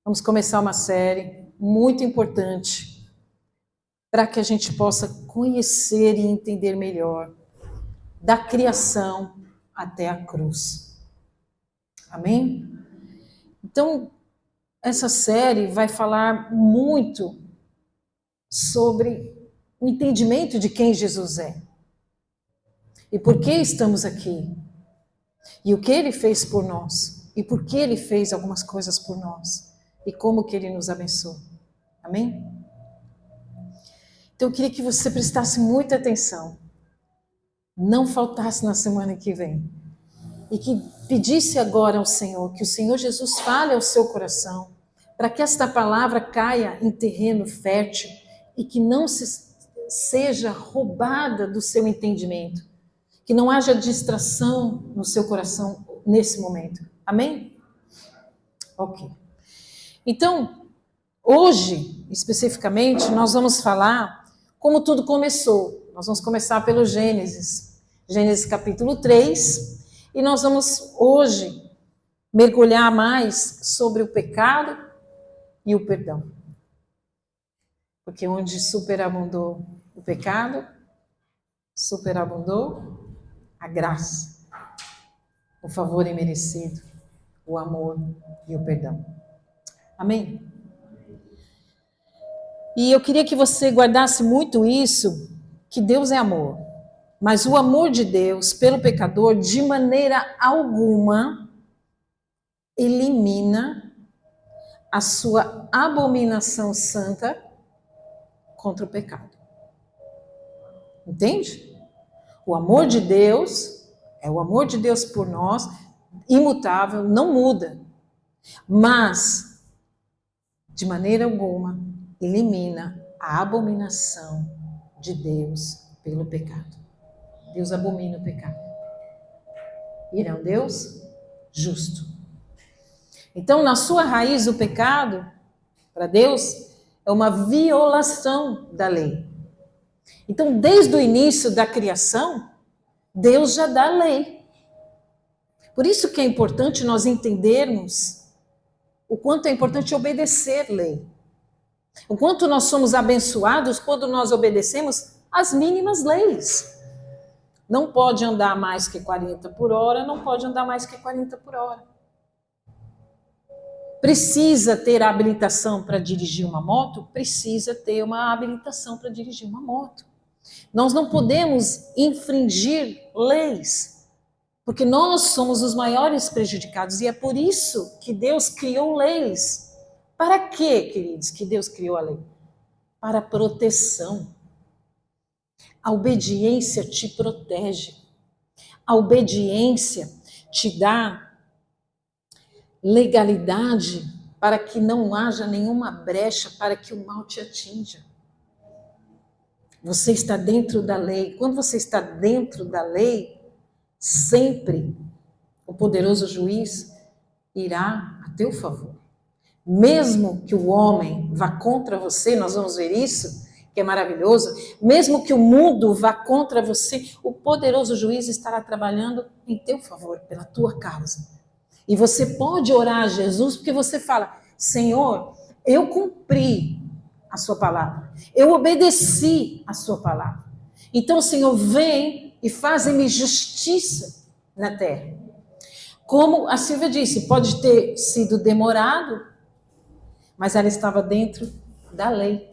Vamos começar uma série muito importante para que a gente possa conhecer e entender melhor da criação até a cruz. Amém? Então, essa série vai falar muito sobre o entendimento de quem Jesus é. E por que estamos aqui. E o que ele fez por nós. E por que ele fez algumas coisas por nós. E como que ele nos abençoou. Amém? Então eu queria que você prestasse muita atenção. Não faltasse na semana que vem. E que pedisse agora ao Senhor, que o Senhor Jesus fale ao seu coração, para que esta palavra caia em terreno fértil e que não seja roubada do seu entendimento. Que não haja distração no seu coração nesse momento. Amém? Ok. Então, hoje, especificamente, nós vamos falar como tudo começou. Nós vamos começar pelo Gênesis. Gênesis capítulo 3. E nós vamos hoje mergulhar mais sobre o pecado e o perdão. Porque onde superabundou o pecado, superabundou a graça, o favor imerecido, o amor e o perdão. Amém? E eu queria que você guardasse muito isso, que Deus é amor. Mas o amor de Deus pelo pecador, de maneira alguma, elimina a sua abominação santa contra o pecado. Entende? O amor de Deus é o amor de Deus por nós, imutável, não muda. Mas, de maneira alguma, elimina a abominação de Deus pelo pecado. Deus abomina o pecado. Ele é um Deus justo. Então, na sua raiz, o pecado, para Deus, é uma violação da lei. Então, desde o início da criação, Deus já dá lei. Por isso que é importante nós entendermos o quanto é importante obedecer lei. O quanto nós somos abençoados quando nós obedecemos as mínimas leis. Não pode andar mais que 40 por hora, não pode andar mais que 40 por hora. Precisa ter habilitação para dirigir uma moto? Precisa ter uma habilitação para dirigir uma moto. Nós não podemos infringir leis, porque nós somos os maiores prejudicados, e é por isso que Deus criou leis. Para quê, queridos, que Deus criou a lei? Para proteção. A obediência te protege. A obediência te dá legalidade para que não haja nenhuma brecha para que o mal te atinja. Você está dentro da lei. Quando você está dentro da lei, sempre o poderoso juiz irá a teu favor. Mesmo que o homem vá contra você, nós vamos ver isso, que é maravilhoso, mesmo que o mundo vá contra você, o poderoso juiz estará trabalhando em teu favor, pela tua causa. E você pode orar a Jesus, porque você fala, Senhor, eu cumpri a sua palavra, eu obedeci a sua palavra. Então, Senhor, vem e faz-me justiça na terra. Como a Silvia disse, pode ter sido demorado, mas ela estava dentro da lei.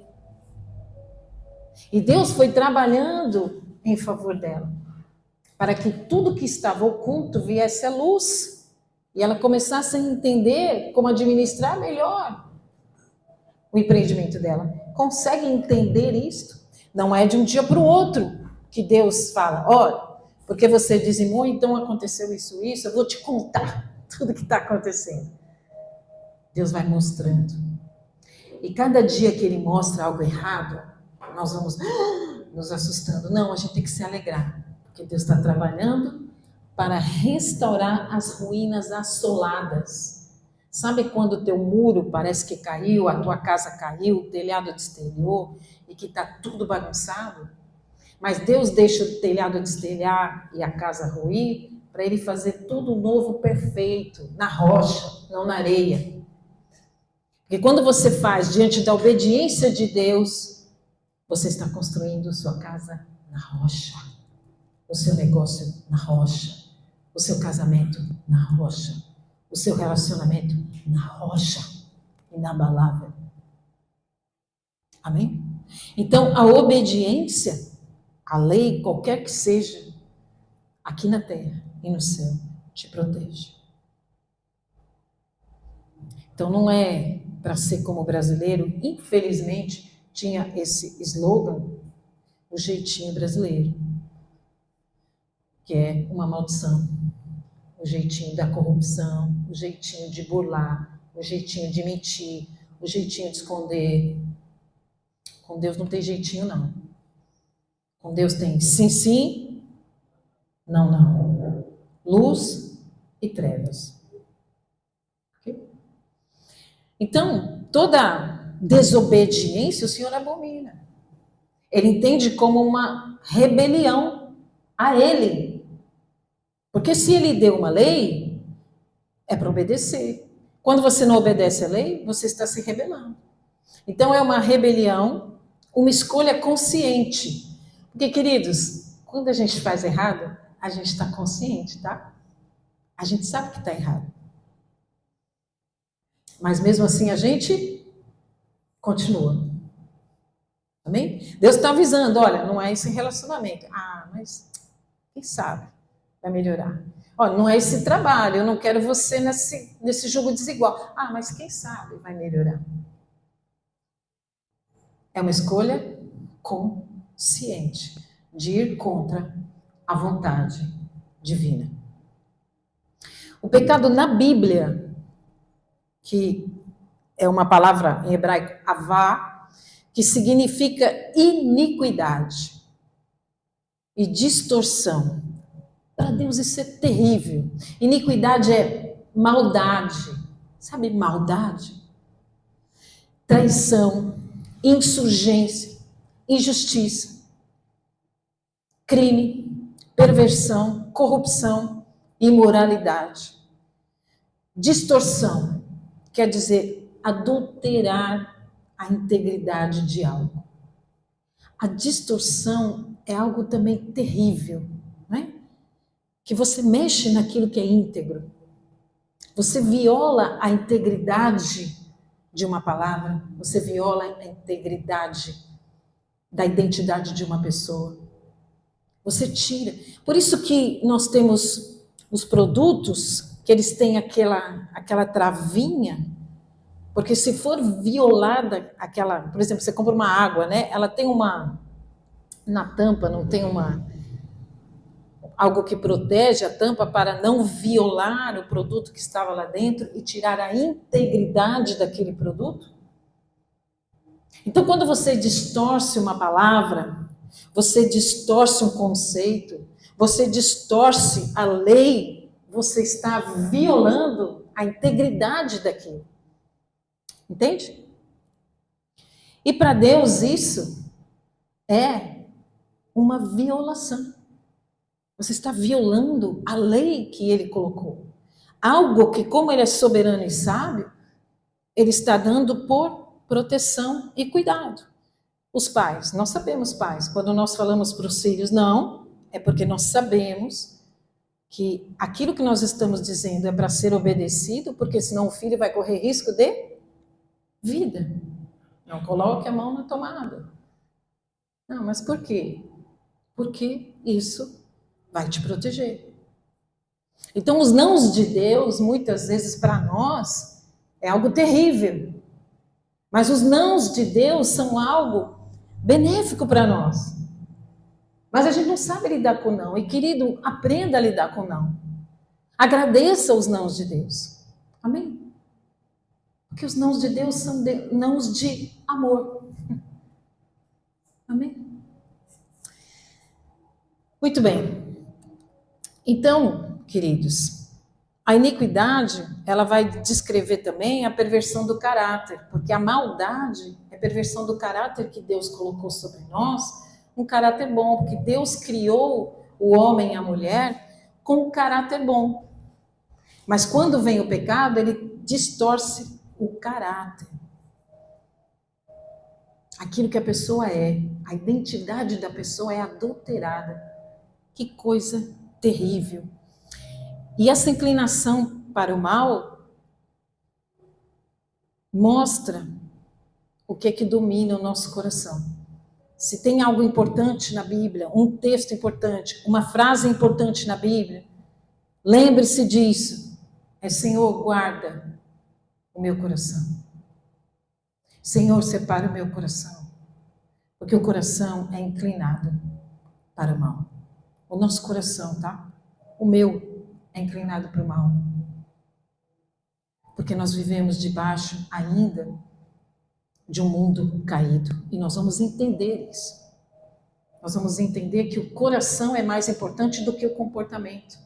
E Deus foi trabalhando em favor dela, para que tudo que estava oculto viesse à luz, e ela começasse a entender como administrar melhor o empreendimento dela. Consegue entender isto? Não é de um dia para o outro que Deus fala, olha, porque você dizimou, então aconteceu isso, eu vou te contar tudo que está acontecendo. Deus vai mostrando. E cada dia que Ele mostra algo errado, nós vamos nos assustando. Não, a gente tem que se alegrar, porque Deus está trabalhando para restaurar as ruínas assoladas. Sabe quando o teu muro parece que caiu, a tua casa caiu, o telhado destelhou e que está tudo bagunçado? Mas Deus deixa o telhado destelhar e a casa ruir para Ele fazer tudo novo, perfeito, na rocha, não na areia. Porque quando você faz diante da obediência de Deus, você está construindo sua casa na rocha, o seu negócio na rocha, o seu casamento na rocha, o seu relacionamento na rocha, inabalável. Amém? Então, a obediência, a lei, qualquer que seja, aqui na terra e no céu, te protege. Então, não é para ser como brasileiro, infelizmente, tinha esse slogan, o jeitinho brasileiro, que é uma maldição, o jeitinho da corrupção, o jeitinho de burlar, o jeitinho de mentir, o jeitinho de esconder. Com Deus não tem jeitinho, não. Com Deus tem sim, sim, não, não. Luz e trevas. Okay? Então, toda desobediência o Senhor abomina. Ele entende como uma rebelião a Ele. Porque se Ele deu uma lei, é para obedecer. Quando você não obedece a lei, você está se rebelando. Então, é uma rebelião, uma escolha consciente. Porque, queridos, quando a gente faz errado, a gente está consciente, tá? A gente sabe que está errado. Mas mesmo assim a gente continua. Amém? Deus está avisando, olha, não é esse relacionamento. Ah, mas quem sabe vai melhorar. Olha, não é esse trabalho, eu não quero você nesse jogo desigual. Ah, mas quem sabe vai melhorar. É uma escolha consciente de ir contra a vontade divina. O pecado na Bíblia, que é uma palavra em hebraico, avá, que significa iniquidade e distorção. Para Deus isso é terrível. Iniquidade é maldade. Sabe maldade? Traição, insurgência, injustiça, crime, perversão, corrupção, imoralidade. Distorção quer dizer adulterar a integridade de algo. A distorção é algo também terrível, né? Que você mexe naquilo que é íntegro. Você viola a integridade de uma palavra, você viola a integridade da identidade de uma pessoa. Você tira. Por isso que nós temos os produtos que eles têm aquela travinha, porque se for violada aquela, por exemplo, você compra uma água, né? Ela tem na tampa, não tem algo que protege a tampa para não violar o produto que estava lá dentro e tirar a integridade daquele produto? Então, quando você distorce uma palavra, você distorce um conceito, você distorce a lei, você está violando a integridade daquilo. Entende? E para Deus isso é uma violação. Você está violando a lei que Ele colocou. Algo que, como Ele é soberano e sábio, Ele está dando por proteção e cuidado. Os pais, nós sabemos, pais, quando nós falamos para os filhos, não, é porque nós sabemos que aquilo que nós estamos dizendo é para ser obedecido, porque senão o filho vai correr risco de vida. Não coloque a mão na tomada. Não, mas por quê? Porque isso vai te proteger. Então, os nãos de Deus, muitas vezes para nós, é algo terrível. Mas os nãos de Deus são algo benéfico para nós. Mas a gente não sabe lidar com não. E, querido, aprenda a lidar com não. Agradeça os nãos de Deus. Amém? Porque os nãos de Deus são nãos de amor. Amém? Muito bem. Então, queridos, a iniquidade, ela vai descrever também a perversão do caráter, porque a maldade é a perversão do caráter que Deus colocou sobre nós, um caráter bom, porque Deus criou o homem e a mulher com um caráter bom. Mas quando vem o pecado, ele distorce o caráter. aquilo que a pessoa é, a identidade da pessoa é adulterada. Que coisa terrível. E essa inclinação para o mal mostra o que é que domina o nosso coração. Se tem algo importante na Bíblia, um texto importante, uma frase importante na Bíblia, lembre-se disso. É: Senhor, guarda o meu coração. Senhor, separa o meu coração. Porque o coração é inclinado para o mal. O nosso coração, tá? O meu é inclinado para o mal. Porque nós vivemos debaixo ainda de um mundo caído. E nós vamos entender isso. Nós vamos entender que o coração é mais importante do que o comportamento.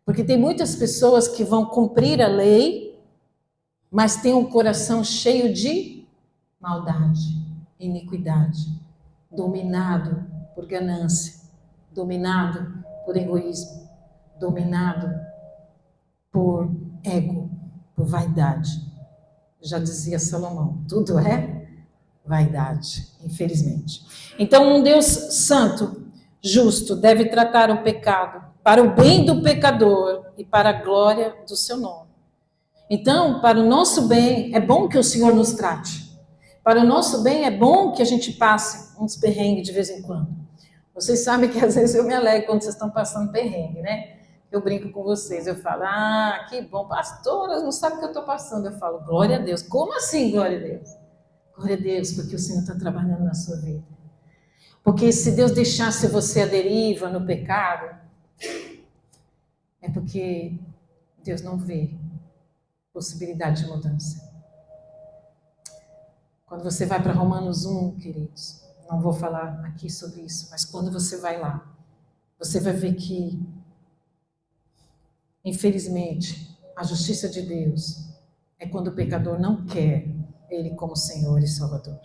Porque tem muitas pessoas que vão cumprir a lei, mas têm um coração cheio de maldade, iniquidade, dominado por ganância, dominado por egoísmo, dominado por ego, por vaidade. Já dizia Salomão, tudo é vaidade, infelizmente. Então, um Deus santo, justo, deve tratar o pecado para o bem do pecador e para a glória do seu nome. Então, para o nosso bem, é bom que o Senhor nos trate. Para o nosso bem, é bom que a gente passe uns perrengues de vez em quando. Vocês sabem que às vezes eu me alegro quando vocês estão passando perrengue, né? Eu brinco com vocês, eu falo, que bom, pastora, não sabe o que eu estou passando. Eu falo, glória a Deus. Como assim, glória a Deus? Glória a Deus, porque o Senhor está trabalhando na sua vida. Porque se Deus deixasse você à deriva no pecado, é porque Deus não vê possibilidade de mudança. Quando você vai para Romanos 1, queridos, não vou falar aqui sobre isso, mas quando você vai lá, você vai ver que, infelizmente, a justiça de Deus é quando o pecador não quer Ele como Senhor e Salvador.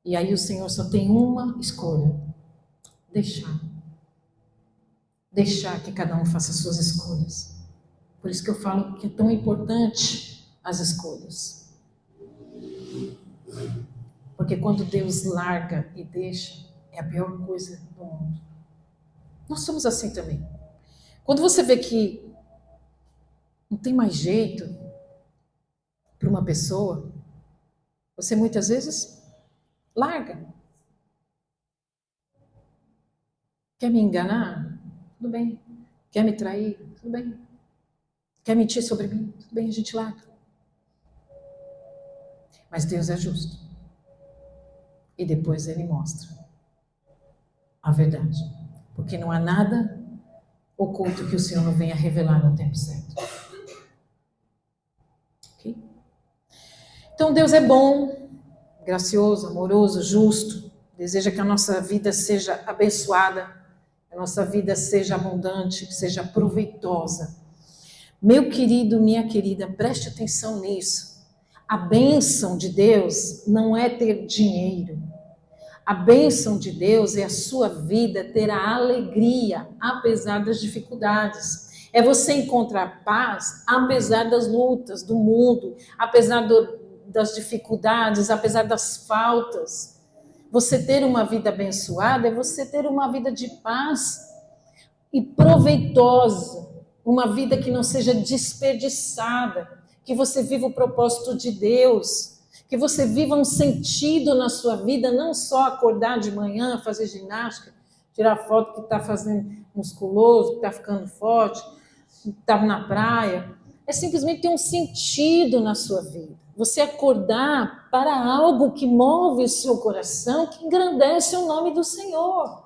E aí o Senhor só tem uma escolha: deixar. Deixar que cada um faça as suas escolhas. Por isso que eu falo que é tão importante as escolhas. Porque quando Deus larga e deixa, é a pior coisa do mundo. Nós somos assim também. Quando você vê que não tem mais jeito para uma pessoa, você muitas vezes larga. Quer me enganar? Tudo bem. Quer me trair? Tudo bem. Quer mentir sobre mim? Tudo bem, a gente larga. Mas Deus é justo. E depois Ele mostra a verdade. Porque não há nada oculto que o Senhor não venha revelar no tempo certo. Ok? Então Deus é bom, gracioso, amoroso, justo. Deseja que a nossa vida seja abençoada, que a nossa vida seja abundante, que seja proveitosa. Meu querido, minha querida, preste atenção nisso. A bênção de Deus não é ter dinheiro. A bênção de Deus é a sua vida ter a alegria, apesar das dificuldades. É você encontrar paz, apesar das lutas do mundo, apesar das dificuldades, apesar das faltas. Você ter uma vida abençoada é você ter uma vida de paz e proveitosa, uma vida que não seja desperdiçada, que você viva o propósito de Deus, que você viva um sentido na sua vida, não só acordar de manhã, fazer ginástica, tirar foto que está fazendo musculoso, que está ficando forte, que está na praia. É simplesmente ter um sentido na sua vida. Você acordar para algo que move o seu coração, que engrandece o nome do Senhor.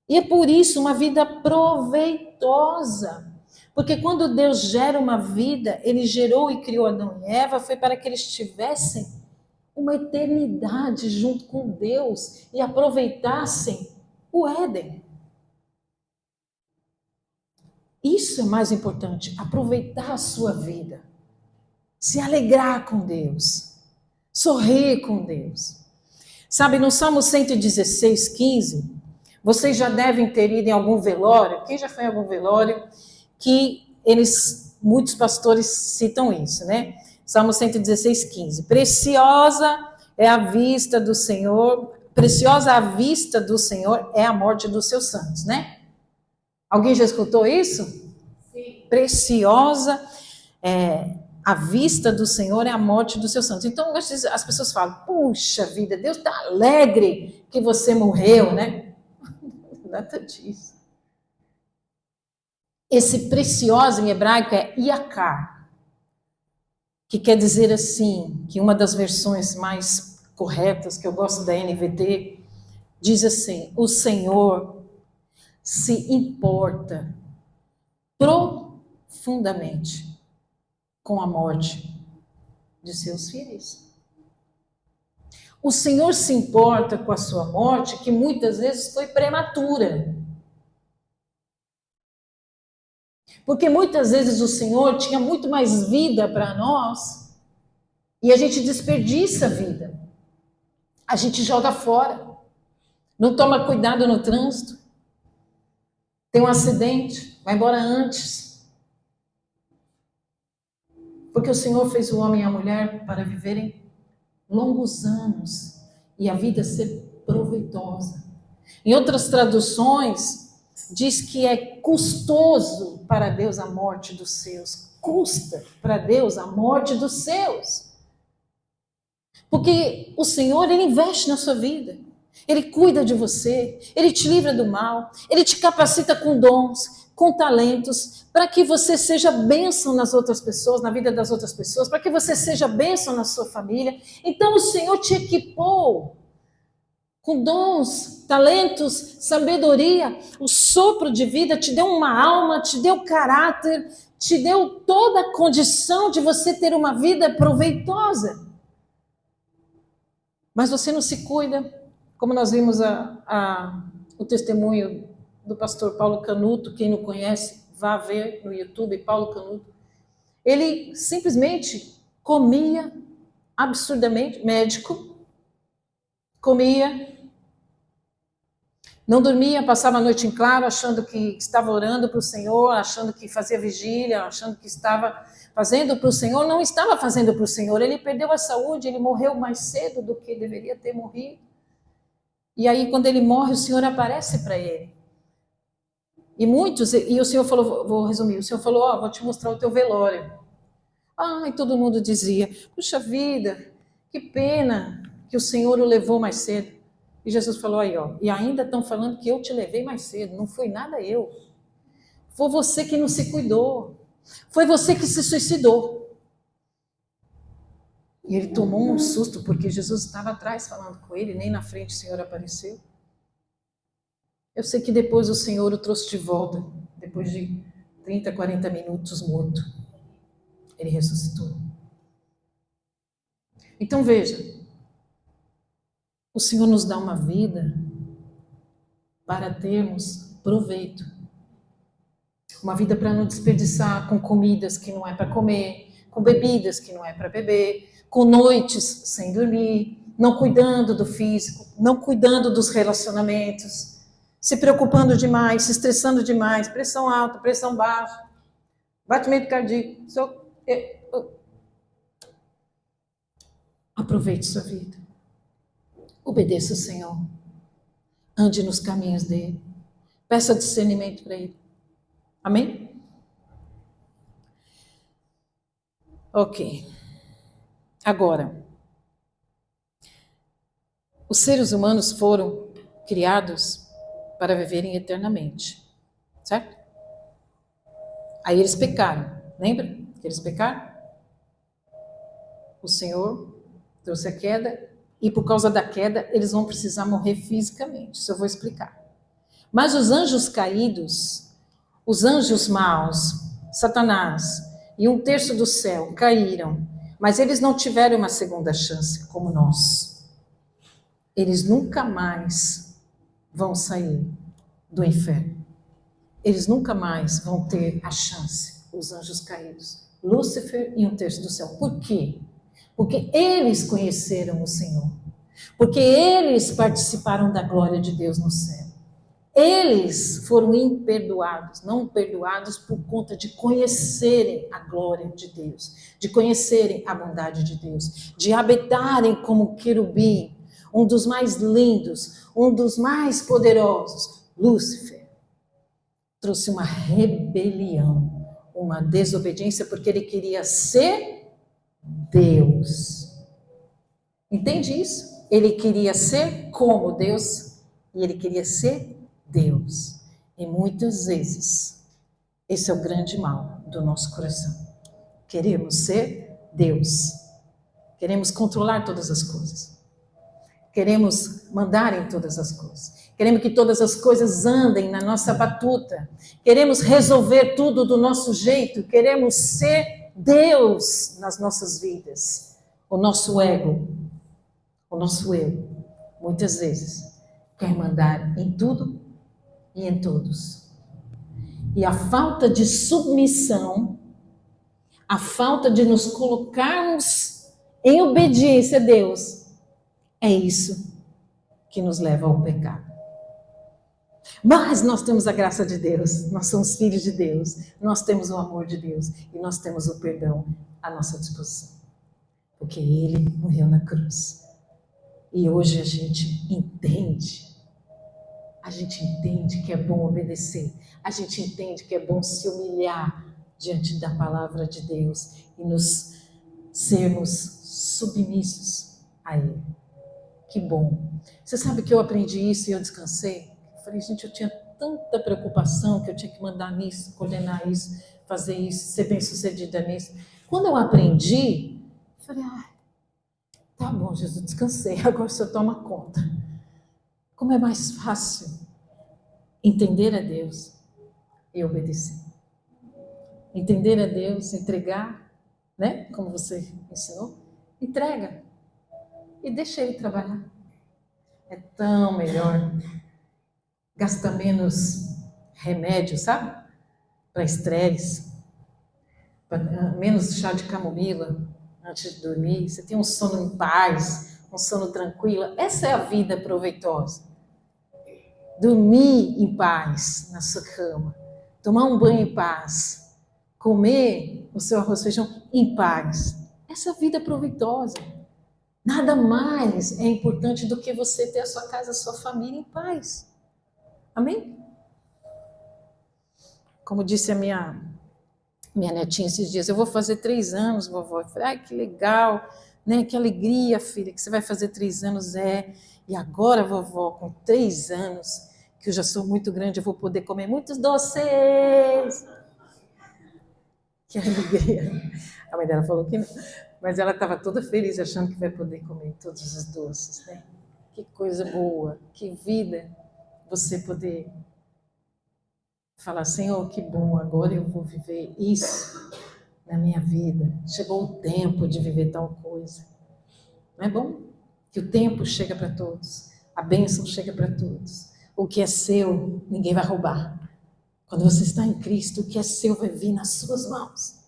E é por isso uma vida proveitosa. Porque quando Deus gera uma vida, Ele gerou e criou Adão e Eva, foi para que eles tivessem uma eternidade junto com Deus e aproveitassem o Éden. Isso é mais importante, aproveitar a sua vida, se alegrar com Deus, sorrir com Deus. Sabe, no Salmo 116, 15, vocês já devem ter ido em algum velório, quem já foi em algum velório, que muitos pastores citam isso, né? Salmo 116, 15. Preciosa é a vista do Senhor, preciosa a vista do Senhor é a morte dos seus santos, né? Alguém já escutou isso? Sim. Preciosa a vista do Senhor é a morte dos seus santos. Então, as pessoas falam, puxa vida, Deus está alegre que você morreu, né? Nada disso. Esse preciosa em hebraico é Iakar, que quer dizer assim, que uma das versões mais corretas, que eu gosto da NVT, diz assim, o Senhor se importa profundamente com a morte de seus filhos. O Senhor se importa com a sua morte, que muitas vezes foi prematura. Porque muitas vezes o Senhor tinha muito mais vida para nós e a gente desperdiça a vida. A gente joga fora. Não toma cuidado no trânsito. Tem um acidente, vai embora antes. Porque o Senhor fez o homem e a mulher para viverem longos anos e a vida ser proveitosa. Em outras traduções, diz que é custoso para Deus a morte dos seus. Custa para Deus a morte dos seus. Porque o Senhor, Ele investe na sua vida. Ele cuida de você. Ele te livra do mal. Ele te capacita com dons, com talentos, para que você seja bênção nas outras pessoas, na vida das outras pessoas, para que você seja bênção na sua família. Então o Senhor te equipou com dons, talentos, sabedoria, o sopro de vida, te deu uma alma, te deu caráter, te deu toda a condição de você ter uma vida proveitosa. Mas você não se cuida, como nós vimos o testemunho do pastor Paulo Canuto, quem não conhece, vá ver no YouTube, Paulo Canuto. Ele simplesmente comia absurdamente, médico, comia, não dormia, passava a noite em claro, achando que estava orando para o Senhor, achando que fazia vigília, achando que estava fazendo para o Senhor, não estava fazendo para o Senhor. Ele perdeu a saúde, ele morreu mais cedo do que deveria ter morrido. E aí, quando ele morre, o Senhor aparece para ele. E o Senhor falou, vou resumir, o Senhor falou, vou te mostrar o teu velório. E todo mundo dizia, puxa vida, que pena que o Senhor o levou mais cedo. E Jesus falou e ainda estão falando que eu te levei mais cedo, não foi nada eu. Foi você que não se cuidou, foi você que se suicidou. E ele tomou um susto, porque Jesus estava atrás falando com ele, nem na frente o Senhor apareceu. Eu sei que depois o Senhor o trouxe de volta, depois de 30, 40 minutos morto. Ele ressuscitou. Então veja, o Senhor nos dá uma vida para termos proveito. Uma vida para não desperdiçar com comidas que não é para comer, com bebidas que não é para beber, com noites sem dormir, não cuidando do físico, não cuidando dos relacionamentos, se preocupando demais, se estressando demais, pressão alta, pressão baixa, batimento cardíaco. Aproveite sua vida. Obedeça o Senhor. Ande nos caminhos dele. Peça discernimento para ele. Amém? Ok. Agora, os seres humanos foram criados para viverem eternamente. Certo? Aí eles pecaram. Lembra que eles pecaram? O Senhor trouxe a queda. E por causa da queda, eles vão precisar morrer fisicamente. Isso eu vou explicar. Mas os anjos caídos, os anjos maus, Satanás e 1/3 do céu caíram. Mas eles não tiveram uma segunda chance como nós. Eles nunca mais vão sair do inferno. Eles nunca mais vão ter a chance, os anjos caídos. Lúcifer e 1/3 do céu. Por quê? Porque eles conheceram o Senhor. Porque eles participaram da glória de Deus no céu. Eles foram imperdoados, não perdoados por conta de conhecerem a glória de Deus, de conhecerem a bondade de Deus, de habitarem como querubim, um dos mais lindos, um dos mais poderosos. Lúcifer trouxe uma rebelião, uma desobediência, porque ele queria ser Deus. Entende isso? Ele queria ser como Deus e ele queria ser Deus. E muitas vezes, esse é o grande mal do nosso coração. Queremos ser Deus. Queremos controlar todas as coisas. Queremos mandar em todas as coisas. Queremos que todas as coisas andem na nossa batuta. Queremos resolver tudo do nosso jeito. Queremos ser Deus nas nossas vidas. O nosso ego, muitas vezes, quer mandar em tudo e em todos. E a falta de submissão, a falta de nos colocarmos em obediência a Deus, é isso que nos leva ao pecado. Mas nós temos a graça de Deus, nós somos filhos de Deus, nós temos o amor de Deus e nós temos o perdão à nossa disposição. Porque Ele morreu na cruz. E hoje a gente entende que é bom obedecer, a gente entende que é bom se humilhar diante da palavra de Deus e nos sermos submissos a Ele. Que bom. Você sabe que eu aprendi isso e eu descansei? Eu falei, gente, eu tinha tanta preocupação que eu tinha que mandar nisso, coordenar isso, fazer isso, ser bem-sucedida nisso. Quando eu aprendi, eu falei, tá bom, Jesus, descansei, agora o Senhor toma conta. Como é mais fácil entender a Deus e obedecer. Entender a Deus, entregar, né? Como você ensinou, entrega e deixa Ele trabalhar. É tão melhor. Gasta menos remédio, sabe? Para estresse, menos chá de camomila antes de dormir. Você tem um sono em paz, um sono tranquilo. Essa é a vida proveitosa. Dormir em paz na sua cama, tomar um banho em paz, comer o seu arroz e feijão em paz. Essa é a vida proveitosa. Nada mais é importante do que você ter a sua casa, a sua família em paz. Amém? Como disse a minha netinha esses dias, eu vou fazer 3 anos, vovó. Eu falei, que legal, né? Que alegria, filha, que você vai fazer 3 anos. E agora, vovó, com 3 anos, que eu já sou muito grande, eu vou poder comer muitos doces. Que alegria. A mãe dela falou que não, mas ela estava toda feliz, achando que vai poder comer todos os doces, né? Que coisa boa, que vida você poder falar, Senhor, que bom, agora eu vou viver isso na minha vida. Chegou o tempo de viver tal coisa. Não é bom? Que o tempo chega para todos, a bênção chega para todos. O que é seu, ninguém vai roubar. Quando você está em Cristo, o que é seu vai vir nas suas mãos.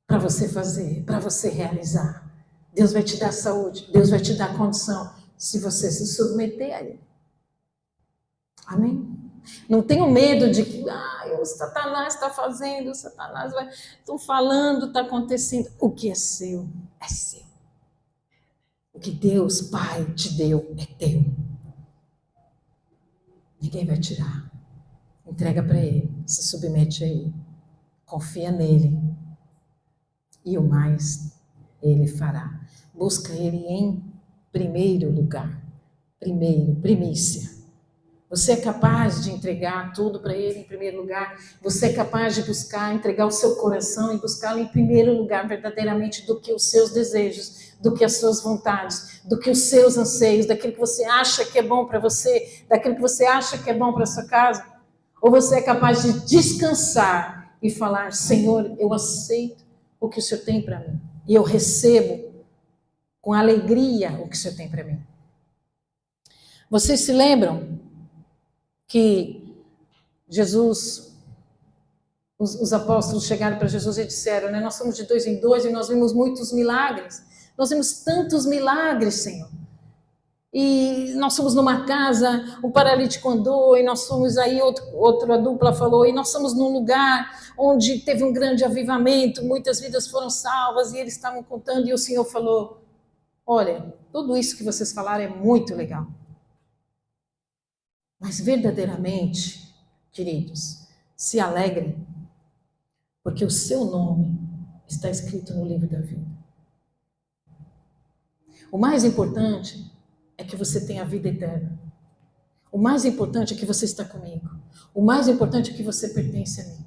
Para você fazer, para você realizar. Deus vai te dar saúde, Deus vai te dar condição, se você se submeter a Ele. Amém? Não tenho medo de que o Satanás está fazendo, o Satanás vai... Estão falando, está acontecendo. O que é seu, é seu. O que Deus, Pai, te deu, é teu. Ninguém vai tirar. Entrega para Ele, se submete a Ele. Confia nele. E o mais Ele fará. Busca Ele em primeiro lugar. Primícia. Você é capaz de entregar tudo para Ele em primeiro lugar? Você é capaz de buscar, entregar o seu coração e buscá-lo em primeiro lugar, verdadeiramente, do que os seus desejos, do que as suas vontades, do que os seus anseios, daquilo que você acha que é bom para você, daquilo que você acha que é bom para a sua casa? Ou você é capaz de descansar e falar, Senhor, eu aceito o que o Senhor tem para mim. E eu recebo com alegria o que o Senhor tem para mim. Vocês se lembram que Jesus, os apóstolos chegaram para Jesus e disseram, né, nós somos de 2 em 2 e nós vimos muitos milagres. Nós vimos tantos milagres, Senhor. e nós fomos numa casa, um paralítico andou, e nós fomos aí, outra dupla falou, e nós fomos num lugar onde teve um grande avivamento, muitas vidas foram salvas, e eles estavam contando, e o Senhor falou, olha, tudo isso que vocês falaram é muito legal. Mas verdadeiramente, queridos, se alegrem, porque o seu nome está escrito no livro da vida. O mais importante é que você tenha a vida eterna. O mais importante é que você está comigo. O mais importante é que você pertence a mim.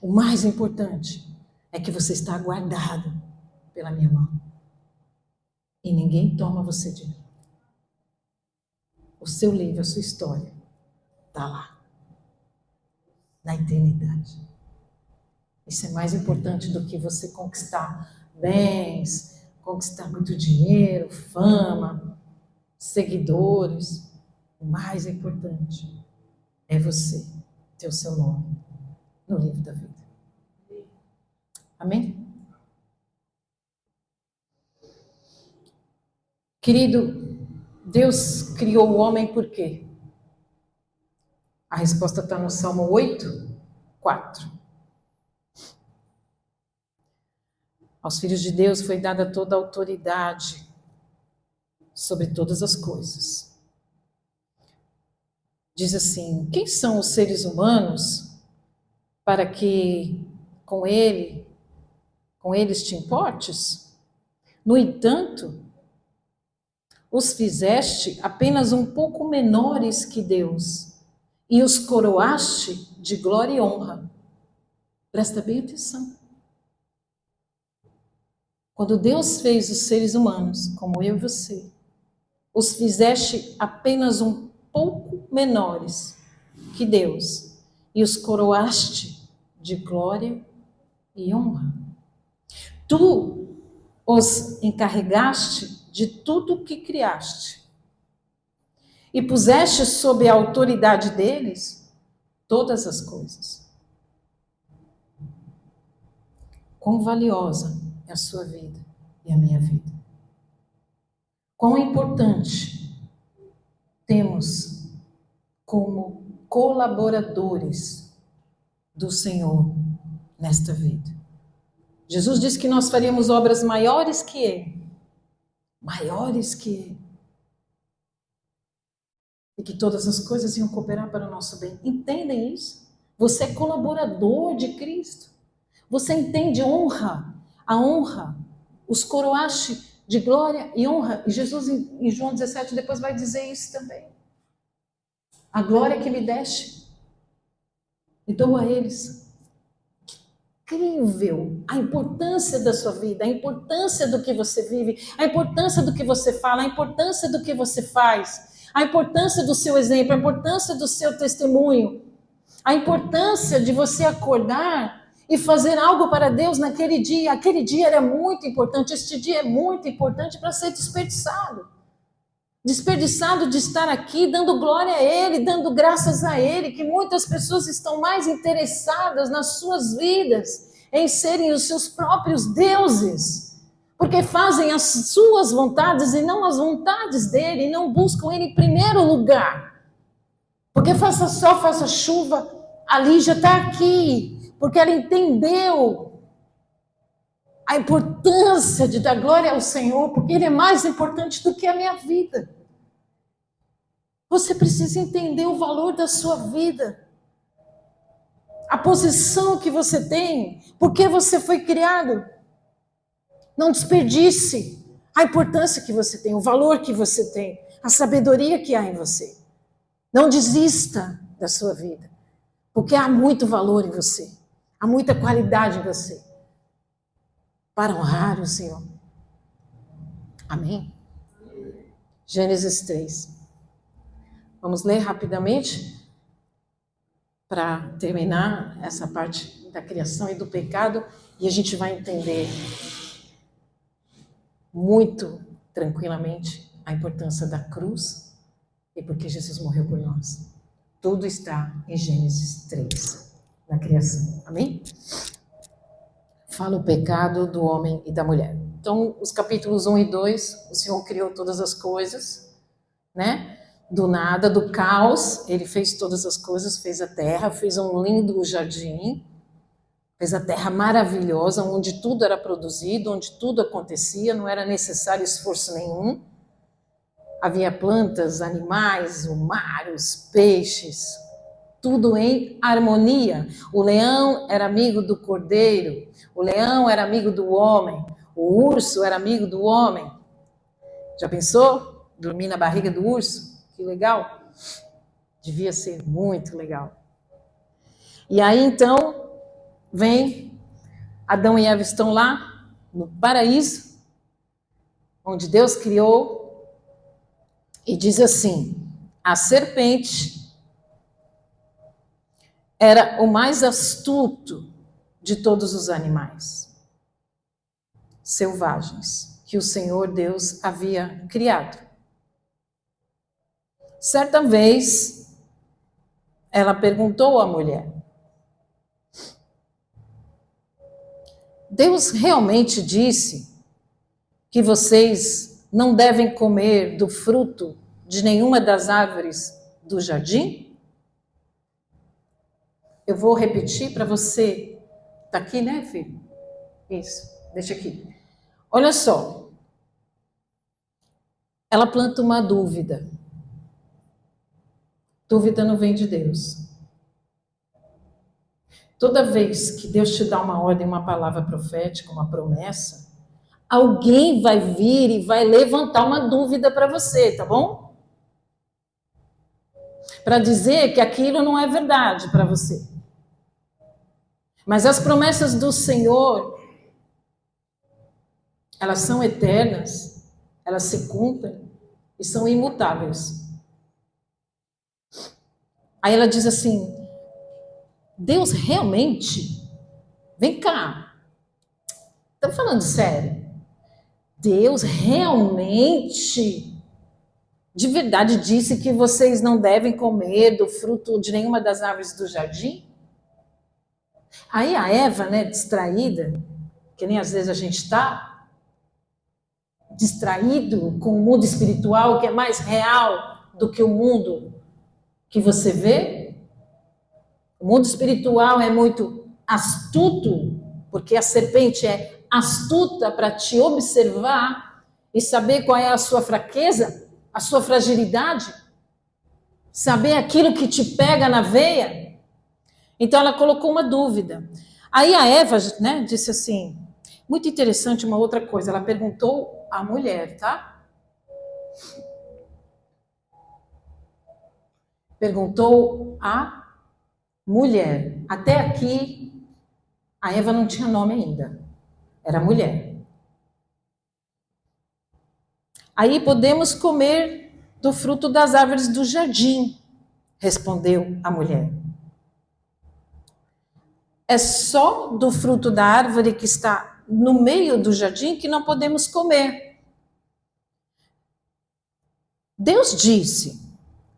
O mais importante é que você está guardado pela minha mão. E ninguém toma você de mim. O seu livro, a sua história, está lá. Na eternidade. Isso é mais importante do que você conquistar bens, conquistar muito dinheiro, fama, seguidores. O mais importante é você ter o seu nome no livro da vida. Amém? Querido, Deus criou o homem por quê? A resposta está no Salmo 8, 4. Aos filhos de Deus foi dada toda a autoridade sobre todas as coisas. Diz assim, quem são os seres humanos para que com eles te importes? No entanto, os fizeste apenas um pouco menores que Deus e os coroaste de glória e honra. Presta bem atenção. Quando Deus fez os seres humanos, como eu e você, os fizeste apenas um pouco menores que Deus e os coroaste de glória e honra. Tu os encarregaste de tudo que criaste e puseste sob a autoridade deles todas as coisas. Quão valiosa é a sua vida e a minha vida. Quão importante temos como colaboradores do Senhor nesta vida. Jesus disse que nós faríamos obras maiores que Ele. Maiores que Ele. E que todas as coisas iam cooperar para o nosso bem. Entendem isso? Você é colaborador de Cristo. Você entende honra? A honra, os coroaste de glória e honra. E Jesus em João 17 depois vai dizer isso também. A glória que me deste, e dou a eles. Incrível a importância da sua vida, a importância do que você vive, a importância do que você fala, a importância do que você faz, a importância do seu exemplo, a importância do seu testemunho, a importância de você acordar e fazer algo para Deus naquele dia. Aquele dia era muito importante, este dia é muito importante para ser desperdiçado. Desperdiçado de estar aqui dando glória a Ele, dando graças a Ele, que muitas pessoas estão mais interessadas nas suas vidas, em serem os seus próprios deuses, porque fazem as suas vontades e não as vontades dEle, e não buscam Ele em primeiro lugar. Porque faça sol, faça chuva, ali já está aqui, porque ela entendeu a importância de dar glória ao Senhor, porque Ele é mais importante do que a minha vida. Você precisa entender o valor da sua vida, a posição que você tem, por que você foi criado. Não desperdice a importância que você tem, o valor que você tem, a sabedoria que há em você. Não desista da sua vida, porque há muito valor em você, há muita qualidade em você, para honrar o Senhor. Amém? Gênesis 3. Vamos ler rapidamente para terminar essa parte da criação e do pecado, e a gente vai entender muito tranquilamente a importância da cruz e porque Jesus morreu por nós. Tudo está em Gênesis 3, na criação. Amém? Fala o pecado do homem e da mulher. Então, os capítulos 1 e 2, o Senhor criou todas as coisas, né? Do nada, do caos, ele fez todas as coisas, fez a terra, fez um lindo jardim, fez a terra maravilhosa, onde tudo era produzido, onde tudo acontecia, não era necessário esforço nenhum. Havia plantas, animais, o mar, os peixes, tudo em harmonia. O leão era amigo do cordeiro, o leão era amigo do homem, o urso era amigo do homem. Já pensou? Dormir na barriga do urso? Que legal. Devia ser muito legal. E aí então, vem, Adão e Eva estão lá, no paraíso, onde Deus criou, e diz assim, a serpente era o mais astuto de todos os animais selvagens que o Senhor Deus havia criado. Certa vez, ela perguntou à mulher, Deus realmente disse que vocês não devem comer do fruto de nenhuma das árvores do jardim? Eu vou repetir para você. Tá aqui, né, filho? Isso, deixa aqui. Olha só. Ela planta uma dúvida. Dúvida não vem de Deus. Toda vez que Deus te dá uma ordem, uma palavra profética, uma promessa, alguém vai vir e vai levantar uma dúvida para você, tá bom? Para dizer que aquilo não é verdade para você. Mas as promessas do Senhor, elas são eternas, elas se cumprem e são imutáveis. Aí ela diz assim, Deus realmente, vem cá, tá falando sério? Deus realmente, de verdade, disse que vocês não devem comer do fruto de nenhuma das árvores do jardim? Aí a Eva, né, distraída, que nem às vezes a gente está, distraído com o mundo espiritual, que é mais real do que o mundo que você vê. O mundo espiritual é muito astuto, porque a serpente é astuta para te observar e saber qual é a sua fraqueza, a sua fragilidade, saber aquilo que te pega na veia. Então ela colocou uma dúvida. Aí a Eva, né, disse assim, muito interessante uma outra coisa, ela perguntou à mulher, tá? Perguntou à mulher. Até aqui, a Eva não tinha nome ainda. Era mulher. Aí podemos comer do fruto das árvores do jardim, respondeu a mulher. É só do fruto da árvore que está no meio do jardim que não podemos comer. Deus disse,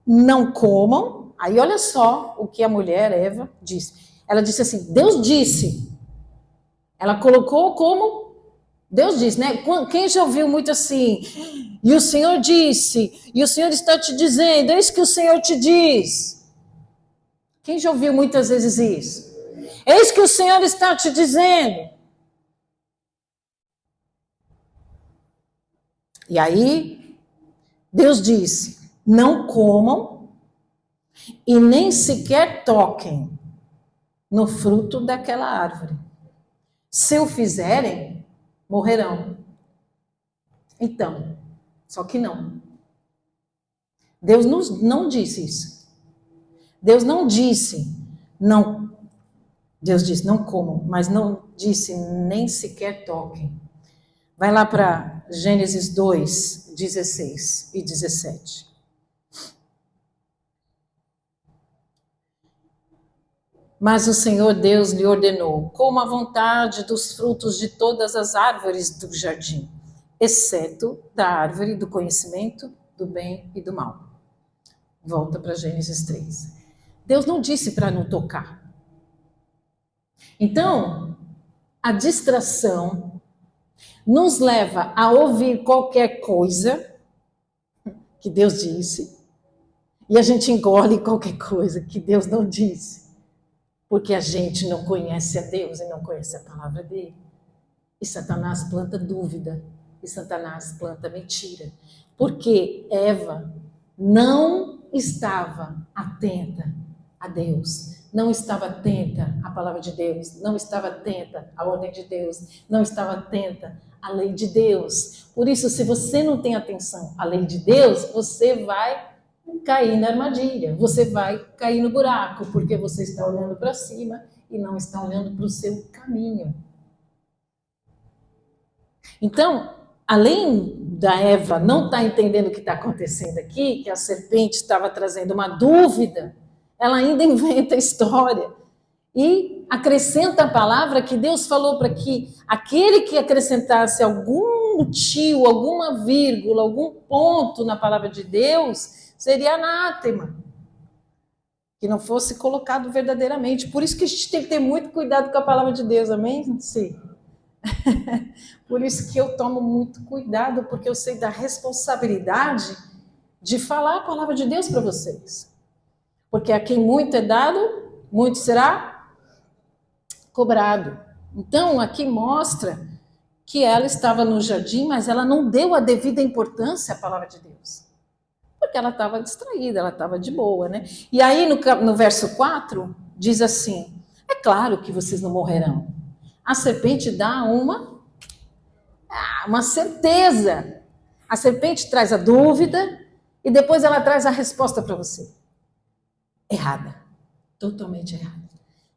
não comam. Aí olha só o que a mulher, Eva, disse. Ela disse assim, Deus disse. Ela colocou como Deus disse, né? Quem já ouviu muito assim, e o Senhor disse, e o Senhor está te dizendo, é isso que o Senhor te diz. Quem já ouviu muitas vezes isso? É isso que o Senhor está te dizendo. E aí, Deus disse, não comam e nem sequer toquem no fruto daquela árvore. Se o fizerem, morrerão. Então, só que não. Deus não disse isso. Deus não disse, não. Deus disse, não comam, mas não disse, nem sequer toquem. Vai lá para Gênesis 2, 16 e 17. Mas o Senhor Deus lhe ordenou, coma à vontade dos frutos de todas as árvores do jardim, exceto da árvore do conhecimento do bem e do mal. Volta para Gênesis 3. Deus não disse para não tocar. Então, a distração nos leva a ouvir qualquer coisa que Deus disse, e a gente engole qualquer coisa que Deus não disse, porque a gente não conhece a Deus e não conhece a palavra dele. E Satanás planta dúvida, e Satanás planta mentira, porque Eva não estava atenta a Deus, não estava atenta à palavra de Deus, não estava atenta à ordem de Deus, não estava atenta à lei de Deus. Por isso, se você não tem atenção à lei de Deus, você vai cair na armadilha, você vai cair no buraco, porque você está olhando para cima e não está olhando para o seu caminho. Então, além da Eva não estar entendendo o que está acontecendo aqui, que a serpente estava trazendo uma dúvida, ela ainda inventa a história e acrescenta a palavra que Deus falou para que aquele que acrescentasse algum motivo, alguma vírgula, algum ponto na palavra de Deus, seria anátema, que não fosse colocado verdadeiramente. Por isso que a gente tem que ter muito cuidado com a palavra de Deus, amém? Sim. Por isso que eu tomo muito cuidado, porque eu sei da responsabilidade de falar a palavra de Deus para vocês. Porque a quem muito é dado, muito será cobrado. Então, aqui mostra que ela estava no jardim, mas ela não deu a devida importância à palavra de Deus. Porque ela estava distraída, ela estava de boa, né? E aí, no verso 4, diz assim, é claro que vocês não morrerão. A serpente dá uma certeza. A serpente traz a dúvida e depois ela traz a resposta para você. Errada. Totalmente errada.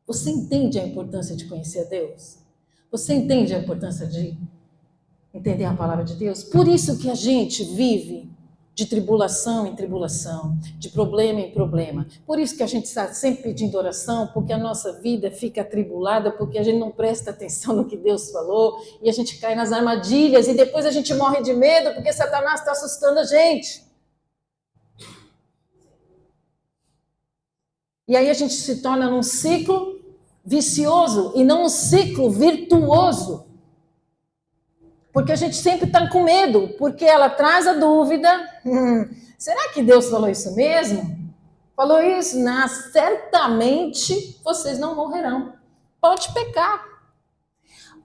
Você entende a importância de conhecer a Deus? Você entende a importância de entender a palavra de Deus? Por isso que a gente vive de tribulação em tribulação, de problema em problema. Por isso que a gente está sempre pedindo oração, porque a nossa vida fica atribulada, porque a gente não presta atenção no que Deus falou, e a gente cai nas armadilhas, e depois a gente morre de medo, porque Satanás está assustando a gente. E aí a gente se torna num ciclo vicioso, e não um ciclo virtuoso. Porque a gente sempre está com medo, porque ela traz a dúvida. Será que Deus falou isso mesmo? Falou isso? Não, certamente vocês não morrerão. Pode pecar.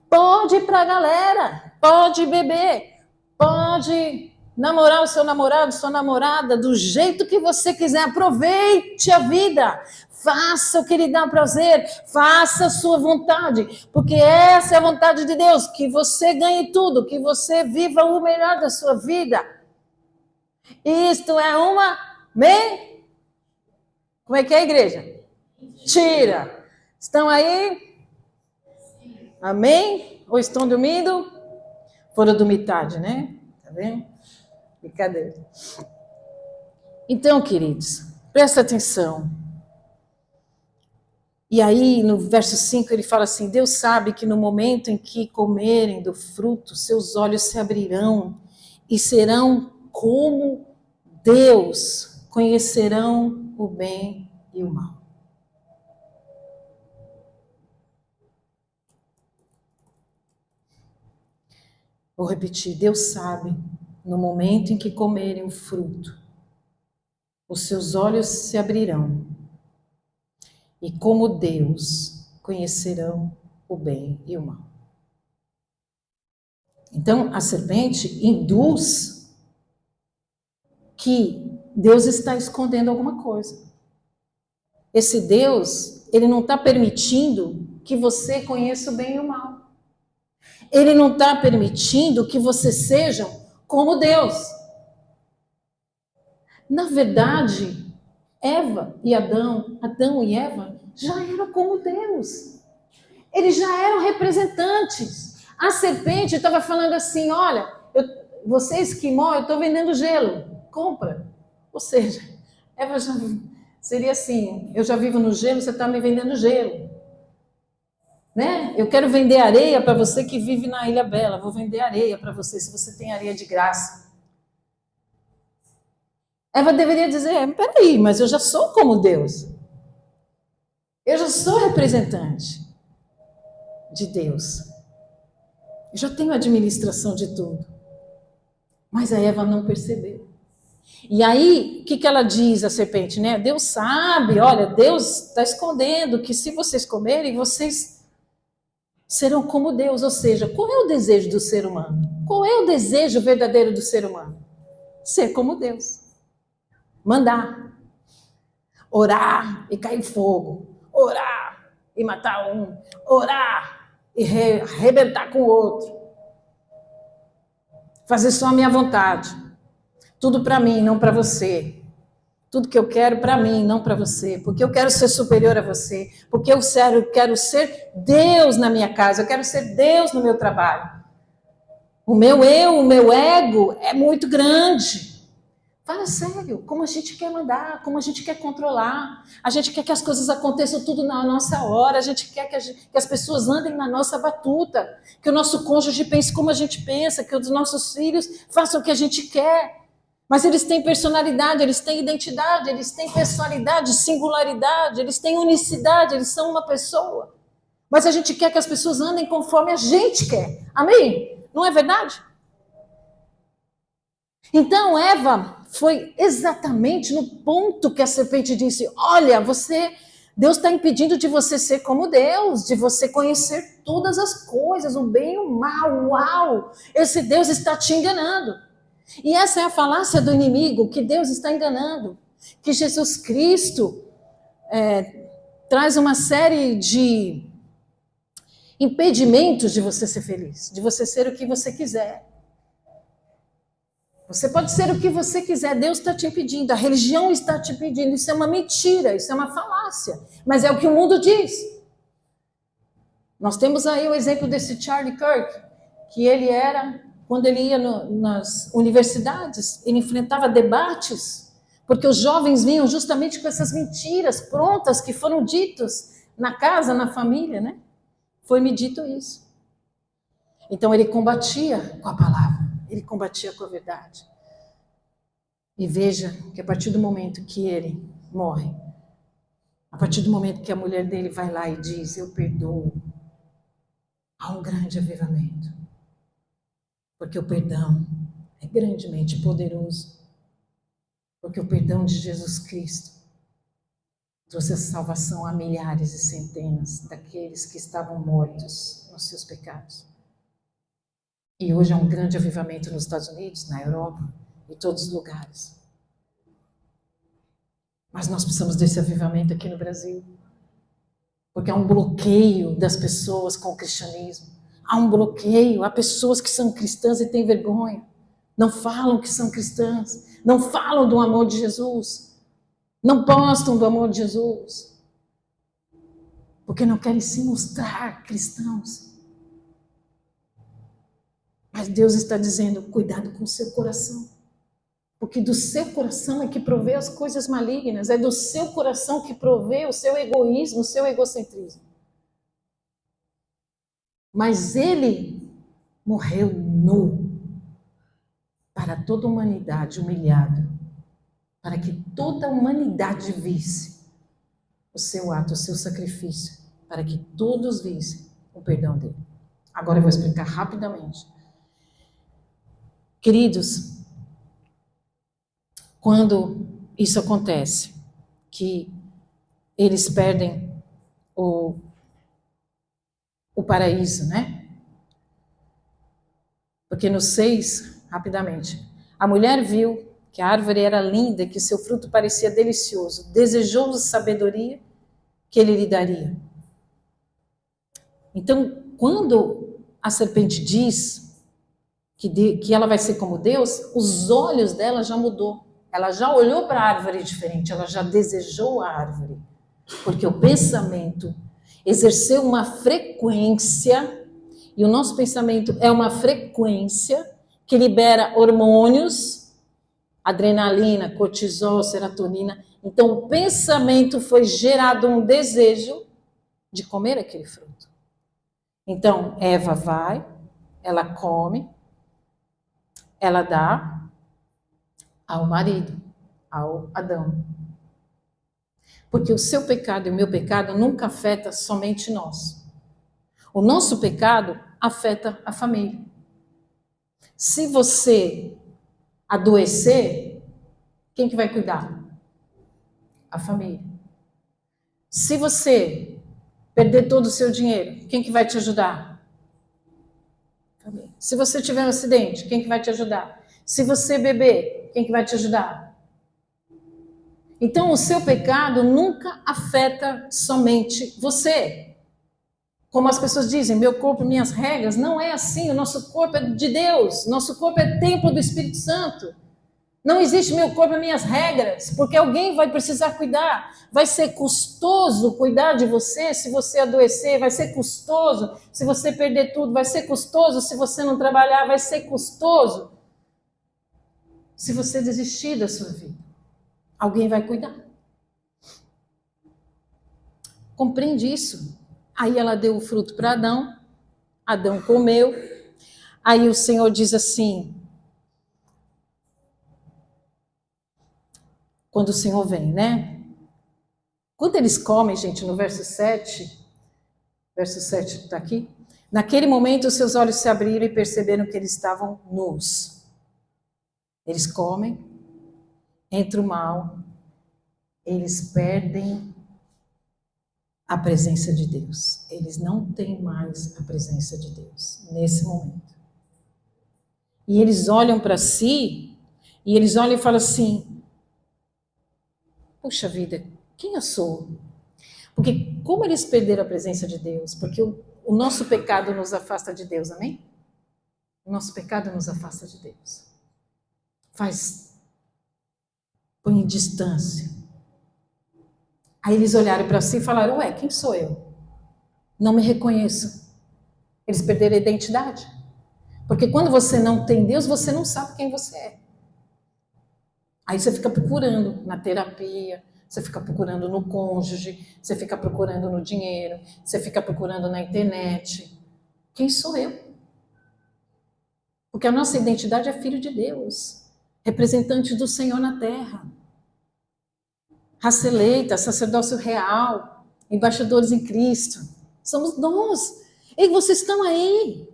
Pode ir para a galera. Pode beber. Pode namorar o seu namorado, sua namorada, do jeito que você quiser. Aproveite a vida. Faça o que lhe dá prazer, faça a sua vontade, porque essa é a vontade de Deus, que você ganhe tudo, que você viva o melhor da sua vida. Isto é uma Como é que é, igreja? Mentira. Estão aí? Amém? Ou estão dormindo? Foram dormir tarde, né? Tá vendo? Brincadeira. Então, queridos, presta atenção. E aí, no verso 5, ele fala assim, Deus sabe que no momento em que comerem do fruto, seus olhos se abrirão e serão como Deus, conhecerão o bem e o mal. Vou repetir, Deus sabe, no momento em que comerem o fruto, os seus olhos se abrirão e como Deus conhecerão o bem e o mal. Então, a serpente induz que Deus está escondendo alguma coisa. Esse Deus, ele não está permitindo que você conheça o bem e o mal. Ele não está permitindo que você seja como Deus. Na verdade, Eva e Adão e Eva já eram como Deus. Eles já eram representantes. A serpente estava falando assim, olha, você esquimó, eu estou vendendo gelo, compra. Ou seja, Eva já seria assim, eu já vivo no gelo, você está me vendendo gelo. Né? Eu quero vender areia para você que vive na Ilha Bela, vou vender areia para você, se você tem areia de graça. Eva deveria dizer, peraí, mas eu já sou como Deus. Eu já sou representante de Deus. Eu já tenho administração de tudo. Mas a Eva não percebeu. E aí, o que ela diz, a serpente, né? Deus sabe, olha, Deus está escondendo que se vocês comerem, vocês serão como Deus. Ou seja, qual é o desejo do ser humano? Qual é o desejo verdadeiro do ser humano? Ser como Deus. Mandar. Orar e cair fogo. Orar e matar um. Orar e arrebentar com o outro. Fazer só a minha vontade. Tudo para mim, não para você. Tudo que eu quero para mim, não para você. Porque eu quero ser superior a você. Porque eu quero ser Deus na minha casa. Eu quero ser Deus no meu trabalho. O meu eu, o meu ego é muito grande. Fala sério, como a gente quer mandar, como a gente quer controlar. A gente quer que as coisas aconteçam tudo na nossa hora. A gente quer que as pessoas andem na nossa batuta. Que o nosso cônjuge pense como a gente pensa. Que os nossos filhos façam o que a gente quer. Mas eles têm personalidade, eles têm identidade, eles têm personalidade, singularidade, eles têm unicidade, eles são uma pessoa. Mas a gente quer que as pessoas andem conforme a gente quer. Amém? Não é verdade? Então, Eva foi exatamente no ponto que a serpente disse: olha, Deus está impedindo de você ser como Deus, de você conhecer todas as coisas, o bem e o mal. Uau! Esse Deus está te enganando. E essa é a falácia do inimigo, que Deus está enganando. Que Jesus Cristo traz uma série de impedimentos de você ser feliz, de você ser o que você quiser. Você pode ser o que você quiser, Deus está te impedindo, a religião está te impedindo. Isso é uma mentira, isso é uma falácia. Mas é o que o mundo diz. Nós temos aí o exemplo desse Charlie Kirk, que ele era, quando ele ia nas universidades, ele enfrentava debates, porque os jovens vinham justamente com essas mentiras prontas que foram ditas na casa, na família, né? Foi-me dito isso. Então ele combatia com a palavra, ele combatia com a verdade. E veja que a partir do momento que ele morre, a partir do momento que a mulher dele vai lá e diz: eu perdoo, há um grande avivamento. Porque o perdão é grandemente poderoso. Porque o perdão de Jesus Cristo trouxe a salvação a milhares e centenas daqueles que estavam mortos nos seus pecados. E hoje há um grande avivamento nos Estados Unidos, na Europa, em todos os lugares. Mas nós precisamos desse avivamento aqui no Brasil. Porque há um bloqueio das pessoas com o cristianismo. Há um bloqueio, há pessoas que são cristãs e têm vergonha. Não falam que são cristãs. Não falam do amor de Jesus. Não postam do amor de Jesus. Porque não querem se mostrar cristãos. Mas Deus está dizendo: cuidado com o seu coração. Porque do seu coração é que provê as coisas malignas. É do seu coração que provê o seu egoísmo, o seu egocentrismo. Mas ele morreu nu para toda a humanidade, humilhado, para que toda a humanidade visse o seu ato, o seu sacrifício, para que todos vissem o perdão dele. Agora eu vou explicar rapidamente. Queridos, quando isso acontece, que eles perdem o paraíso, né? Porque no 6, rapidamente, a mulher viu que a árvore era linda, que seu fruto parecia delicioso, desejou sabedoria que ele lhe daria. Então, quando a serpente diz que ela vai ser como Deus, os olhos dela já mudou. Ela já olhou para a árvore diferente, ela já desejou a árvore. Porque o pensamento exerceu uma frequência, e o nosso pensamento é uma frequência que libera hormônios, adrenalina, cortisol, serotonina. Então, o pensamento foi gerado um desejo de comer aquele fruto. Então, Eva vai, ela come, ela dá ao marido, ao Adão. Porque o seu pecado e o meu pecado nunca afeta somente nós. O nosso pecado afeta a família. Se você adoecer, quem que vai cuidar? A família. Se você perder todo o seu dinheiro, quem que vai te ajudar? A família. Se você tiver um acidente, quem que vai te ajudar? Se você beber, quem que vai te ajudar? Então, o seu pecado nunca afeta somente você. Como as pessoas dizem, meu corpo, minhas regras, não é assim. O nosso corpo é de Deus, nosso corpo é templo do Espírito Santo. Não existe meu corpo, minhas regras, porque alguém vai precisar cuidar. Vai ser custoso cuidar de você se você adoecer, vai ser custoso se você perder tudo, vai ser custoso se você não trabalhar, vai ser custoso se você desistir da sua vida. Alguém vai cuidar. Compreende isso? Aí ela deu o fruto para Adão, Adão comeu. Aí o Senhor diz assim, quando o Senhor vem, né? Quando eles comem, gente, no verso 7 está aqui. Naquele momento, os seus olhos se abriram e perceberam que eles estavam nus. Eles comem, entra o mal, eles perdem a presença de Deus. Eles não têm mais a presença de Deus nesse momento. E eles olham para si, e eles olham e falam assim, puxa vida, quem eu sou? Porque como eles perderam a presença de Deus? Porque o nosso pecado nos afasta de Deus, amém? O nosso pecado nos afasta de Deus. Põe em distância. Aí eles olharam para si e falaram, ué, quem sou eu? Não me reconheço. Eles perderam a identidade. Porque quando você não tem Deus, você não sabe quem você é. Aí você fica procurando na terapia, você fica procurando no cônjuge, você fica procurando no dinheiro, você fica procurando na internet. Quem sou eu? Porque a nossa identidade é filho de Deus, representante do Senhor na terra. Raça eleita, sacerdócio real, embaixadores em Cristo. Somos nós. E vocês estão aí.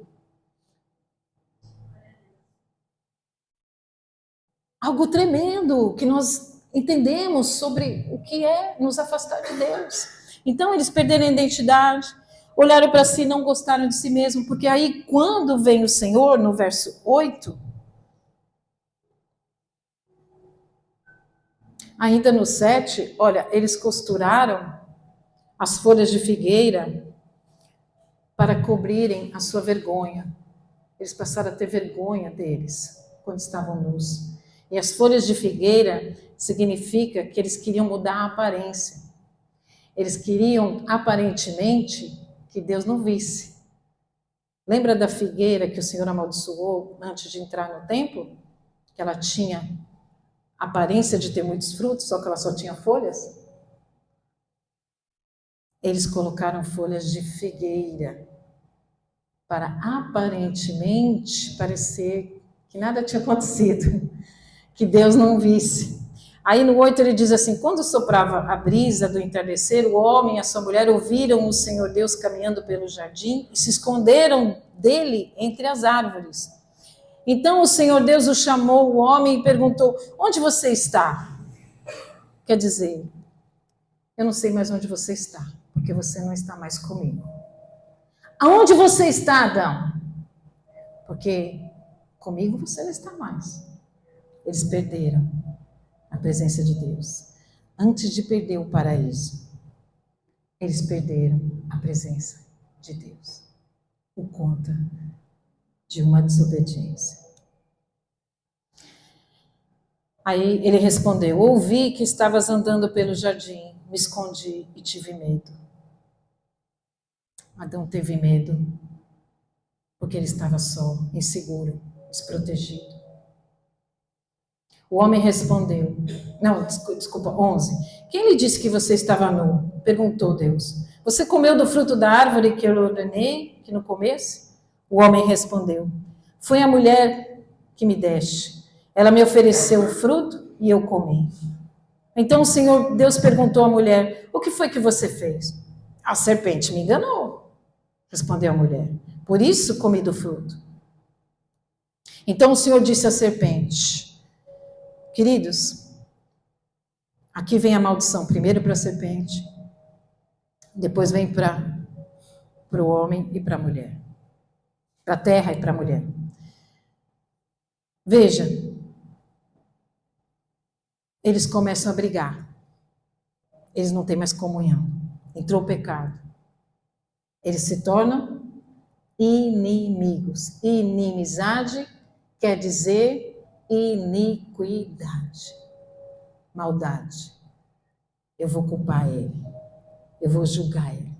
Algo tremendo que nós entendemos sobre o que é nos afastar de Deus. Então eles perderam a identidade, olharam para si e não gostaram de si mesmo, porque aí quando vem o Senhor, no verso 8, ainda no 7, olha, eles costuraram as folhas de figueira para cobrirem a sua vergonha. Eles passaram a ter vergonha deles quando estavam nus. E as folhas de figueira significa que eles queriam mudar a aparência. Eles queriam, aparentemente, que Deus não visse. Lembra da figueira que o Senhor amaldiçoou antes de entrar no templo? Que ela tinha aparência de ter muitos frutos, só que ela só tinha folhas? Eles colocaram folhas de figueira para aparentemente parecer que nada tinha acontecido, que Deus não visse. Aí no 8 ele diz assim, quando soprava a brisa do entardecer, o homem e a sua mulher ouviram o Senhor Deus caminhando pelo jardim e se esconderam dele entre as árvores. Então o Senhor Deus o chamou, o homem, e perguntou, onde você está? Quer dizer, eu não sei mais onde você está, porque você não está mais comigo. Aonde você está, Adão? Porque comigo você não está mais. Eles perderam a presença de Deus. Antes de perder o paraíso, eles perderam a presença de Deus. Por conta de uma desobediência. Aí ele respondeu, ouvi que estavas andando pelo jardim, me escondi e tive medo. Adão teve medo, porque ele estava só, inseguro, desprotegido. O homem respondeu, não, desculpa, 11. Quem lhe disse que você estava nu? Perguntou Deus. Você comeu do fruto da árvore que eu ordenei que não comesse? O homem respondeu, foi a mulher que me deste. Ela me ofereceu o fruto e eu comi. Então o Senhor Deus perguntou à mulher, o que foi que você fez? A serpente me enganou, respondeu a mulher. Por isso comi do fruto. Então o Senhor disse à serpente, queridos, Aqui vem a maldição, primeiro para a serpente, depois vem para o homem e para a mulher. Para a terra e para a mulher. Veja, eles começam a brigar. Eles não têm mais comunhão. Entrou o pecado. Eles se tornam inimigos. Inimizade quer dizer iniquidade, maldade. Eu vou culpar ele. Eu vou julgar ele.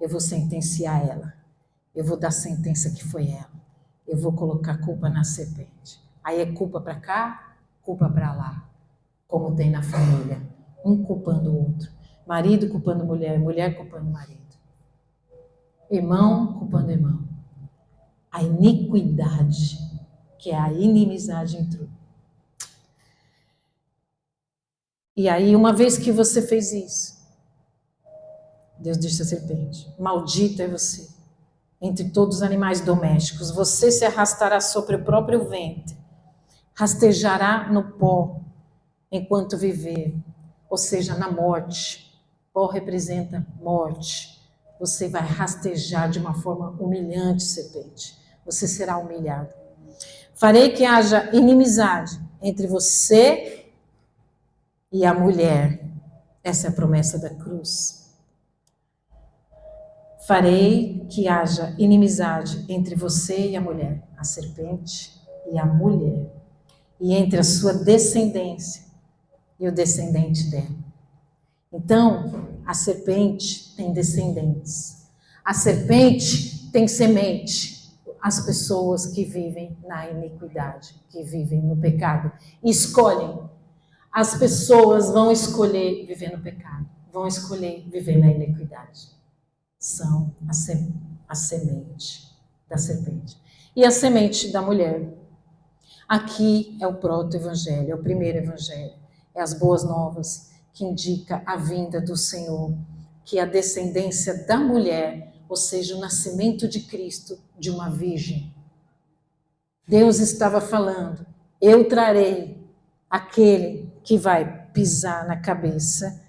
Eu vou sentenciar ela. Eu vou dar sentença que foi ela. Eu vou colocar culpa na serpente. Aí é culpa para cá, culpa para lá. Como tem na família. Um culpando o outro. Marido culpando mulher, mulher culpando marido. Irmão culpando irmão. A iniquidade, que é a inimizade entrou. E aí, uma vez que você fez isso, Deus disse à serpente: maldita é você, entre todos os animais domésticos, você se arrastará sobre o próprio ventre, rastejará no pó, enquanto viver, ou seja, na morte. Pó representa morte. Você vai rastejar de uma forma humilhante, serpente. Você será humilhado. Farei que haja inimizade entre você e a mulher. Essa é a promessa da cruz. Farei que haja inimizade entre você e a mulher, a serpente e a mulher, e entre a sua descendência e o descendente dela. Então, a serpente tem descendentes. A serpente tem semente. As pessoas que vivem na iniquidade, que vivem no pecado, escolhem. As pessoas vão escolher viver no pecado, vão escolher viver na iniquidade. São a semente da serpente. E a semente da mulher. Aqui é o proto-evangelho, é o primeiro evangelho. É as boas novas que indica a vinda do Senhor, que é a descendência da mulher, ou seja, o nascimento de Cristo de uma virgem. Deus estava falando: eu trarei aquele que vai pisar na cabeça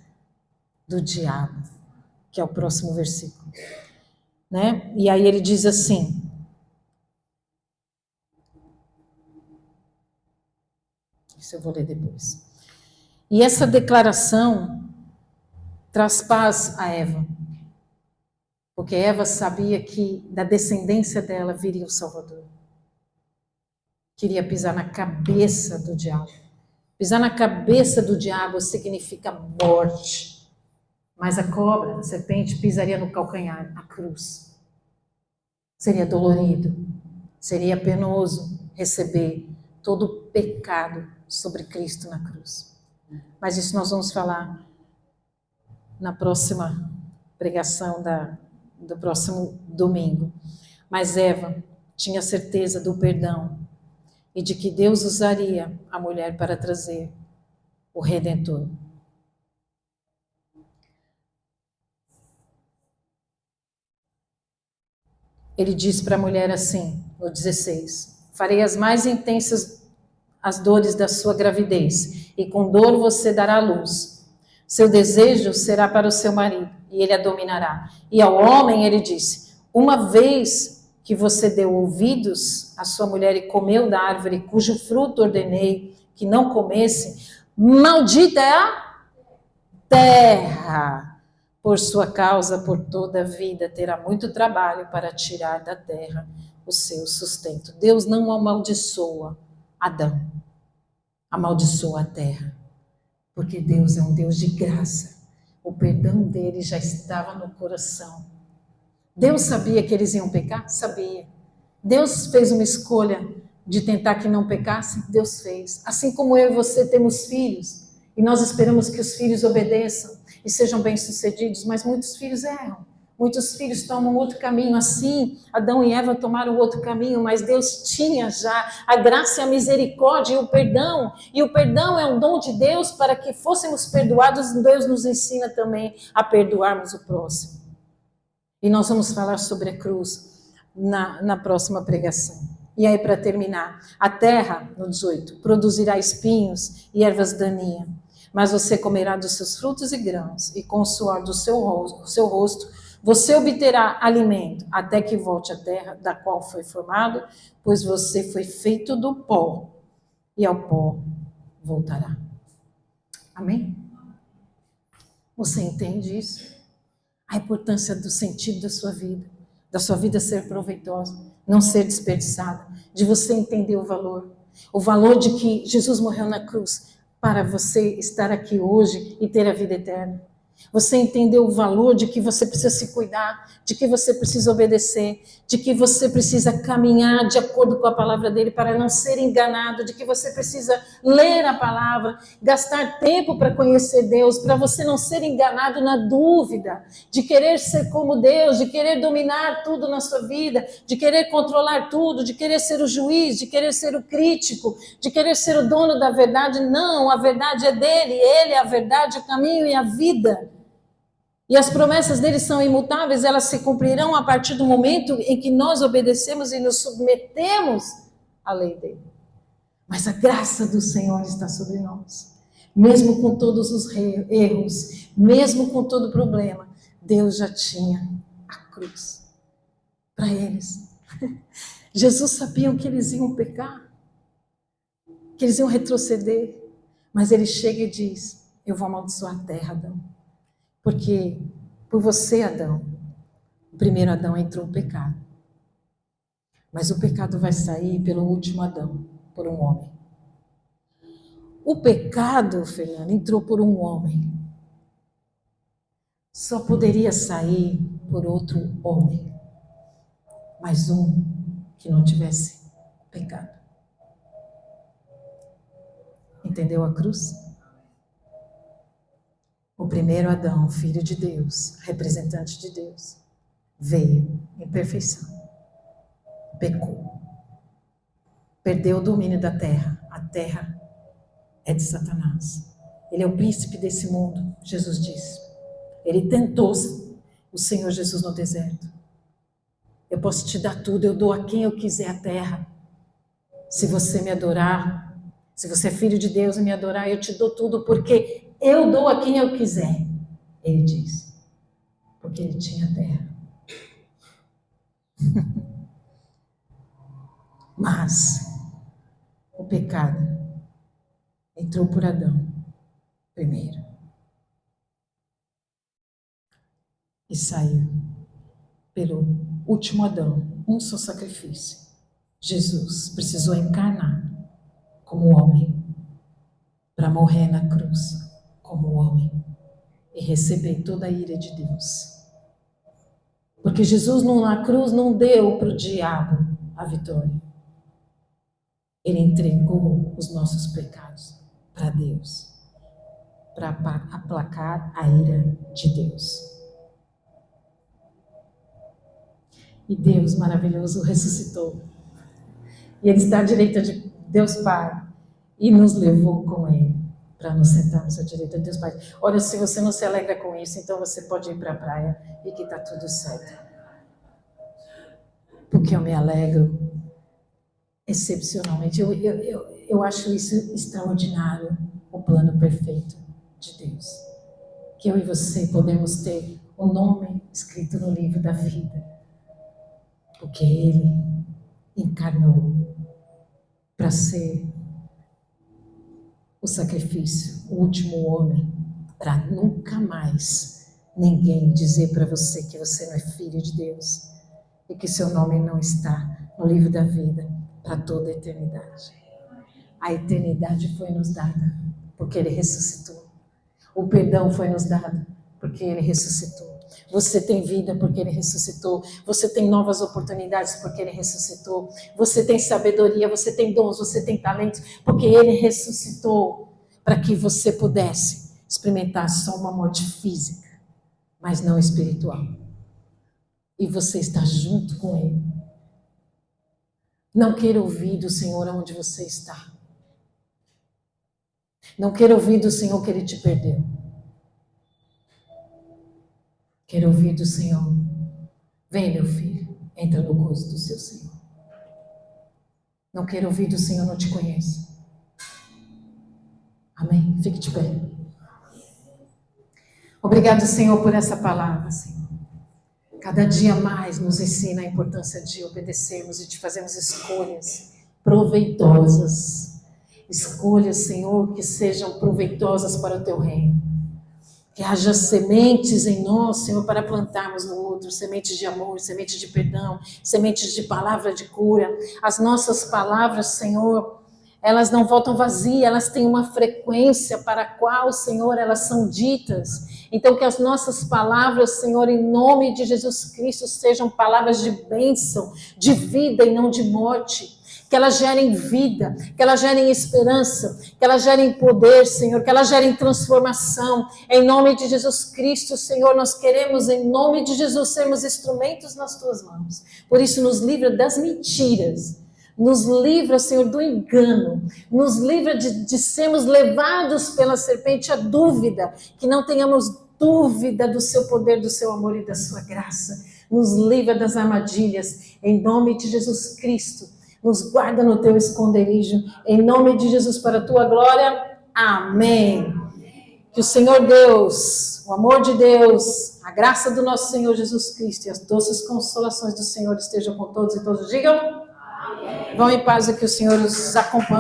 do diabo, que é o próximo versículo, né? E aí ele diz assim: isso eu vou ler depois. E essa declaração traz paz a Eva, porque Eva sabia que da descendência dela viria o Salvador. Queria pisar na cabeça do diabo. Pisar na cabeça do diabo significa morte. Mas a cobra, a serpente, pisaria no calcanhar, a cruz. Seria dolorido, seria penoso receber todo o pecado sobre Cristo na cruz. Mas isso nós vamos falar na próxima pregação do próximo domingo. Mas Eva tinha certeza do perdão e de que Deus usaria a mulher para trazer o Redentor. Ele diz para a mulher assim, no 16: farei as mais intensas as dores da sua gravidez, e com dor você dará à luz. Seu desejo será para o seu marido, e ele a dominará. E ao homem ele disse: uma vez que você deu ouvidos à sua mulher e comeu da árvore cujo fruto ordenei que não comesse, maldita é a terra. Por sua causa, por toda a vida, terá muito trabalho para tirar da terra o seu sustento. Deus não amaldiçoa Adão, amaldiçoa a terra, porque Deus é um Deus de graça. O perdão dele já estava no coração. Deus sabia que eles iam pecar? Sabia. Deus fez uma escolha de tentar que não pecassem? Deus fez. Assim como eu e você temos filhos, e nós esperamos que os filhos obedeçam e sejam bem-sucedidos, mas muitos filhos erram. Muitos filhos tomam outro caminho. Assim, Adão e Eva tomaram outro caminho, mas Deus tinha já a graça, a misericórdia e o perdão. E o perdão é um dom de Deus para que fôssemos perdoados. Deus nos ensina também a perdoarmos o próximo. E nós vamos falar sobre a cruz na próxima pregação. E aí, para terminar, a terra, no 18, produzirá espinhos e ervas daninhas. Mas você comerá dos seus frutos e grãos, e com o suor do seu rosto você obterá alimento, até que volte à terra da qual foi formado, pois você foi feito do pó, e ao pó voltará. Amém? Você entende isso? A importância do sentido da sua vida ser proveitosa, não ser desperdiçada, de você entender o valor de que Jesus morreu na cruz para você estar aqui hoje e ter a vida eterna. Você entendeu o valor de que você precisa se cuidar, de que você precisa obedecer, de que você precisa caminhar de acordo com a palavra dele para não ser enganado, de que você precisa ler a palavra, gastar tempo para conhecer Deus, para você não ser enganado na dúvida, de querer ser como Deus, de querer dominar tudo na sua vida, de querer controlar tudo, de querer ser o juiz, de querer ser o crítico, de querer ser o dono da verdade. Não, a verdade é dele, ele é a verdade, o caminho e a vida. E as promessas dele são imutáveis, elas se cumprirão a partir do momento em que nós obedecemos e nos submetemos à lei dele. Mas a graça do Senhor está sobre nós. Mesmo com todos os erros, mesmo com todo problema, Deus já tinha a cruz para eles. Jesus sabia que eles iam pecar, que eles iam retroceder, mas ele chega e diz: eu vou amaldiçoar a terra, Adão. Porque por você, Adão, o primeiro Adão entrou o pecado. Mas o pecado vai sair pelo último Adão, por um homem. O pecado, Fernando, entrou por um homem. Só poderia sair por outro homem. Mas um que não tivesse pecado. Entendeu a cruz? O primeiro Adão, filho de Deus, representante de Deus, veio em perfeição, pecou, perdeu o domínio da terra. A terra é de Satanás. Ele é o príncipe desse mundo, Jesus disse. Ele tentou o Senhor Jesus no deserto. Eu posso te dar tudo, eu dou a quem eu quiser a terra. Se você me adorar, se você é filho de Deus e me adorar, eu te dou tudo, porque eu dou a quem eu quiser, ele disse, porque ele tinha terra. Mas o pecado entrou por Adão primeiro e saiu pelo último Adão, um só sacrifício. Jesus precisou encarnar como homem para morrer na cruz como homem e receber toda a ira de Deus. Porque Jesus na cruz não deu para o diabo a vitória. Ele entregou os nossos pecados para Deus, para aplacar a ira de Deus. E Deus maravilhoso ressuscitou. E Ele está à direita de Deus Pai e nos levou com Ele para nos sentarmos à direita de Deus Pai. Olha, se você não se alegra com isso, então você pode ir para a praia e que está tudo certo. Porque eu me alegro excepcionalmente. Eu acho isso extraordinário, o plano perfeito de Deus. Que eu e você podemos ter o nome escrito no livro da vida. Porque Ele encarnou para ser o sacrifício, o último homem, para nunca mais ninguém dizer para você que você não é filho de Deus e que seu nome não está no livro da vida para toda a eternidade. A eternidade foi nos dada porque Ele ressuscitou. O perdão foi nos dado porque Ele ressuscitou. Você tem vida porque Ele ressuscitou. Você tem novas oportunidades porque Ele ressuscitou. Você tem sabedoria, você tem dons, você tem talentos porque Ele ressuscitou para que você pudesse experimentar só uma morte física, mas não espiritual. E você está junto com Ele. Não queira ouvir do Senhor onde você está. Não queira ouvir do Senhor que Ele te perdeu. Quero ouvir do Senhor: vem, meu filho, entra no gozo do seu Senhor. Não quero ouvir do Senhor: não te conheço. Amém? Fique de pé. Obrigado, Senhor, por essa palavra, Senhor. Cada dia mais nos ensina a importância de obedecermos e de fazermos escolhas proveitosas. Escolhas, Senhor, que sejam proveitosas para o teu reino. Que haja sementes em nós, Senhor, para plantarmos no outro, sementes de amor, sementes de perdão, sementes de palavra de cura. As nossas palavras, Senhor, elas não voltam vazias, elas têm uma frequência para a qual, Senhor, elas são ditas. Então, que as nossas palavras, Senhor, em nome de Jesus Cristo, sejam palavras de bênção, de vida e não de morte. Que elas gerem vida, que elas gerem esperança, que elas gerem poder, Senhor, que elas gerem transformação. Em nome de Jesus Cristo, Senhor, nós queremos, em nome de Jesus, sermos instrumentos nas tuas mãos. Por isso, nos livra das mentiras. Nos livra, Senhor, do engano. Nos livra de sermos levados pela serpente à dúvida. Que não tenhamos dúvida do seu poder, do seu amor e da sua graça. Nos livra das armadilhas. Em nome de Jesus Cristo. Nos guarda no teu esconderijo. Em nome de Jesus, para a tua glória. Amém. Que o Senhor Deus, o amor de Deus, a graça do nosso Senhor Jesus Cristo e as doces consolações do Senhor estejam com todos e todos digam. Vão em paz e que o Senhor os acompanhe.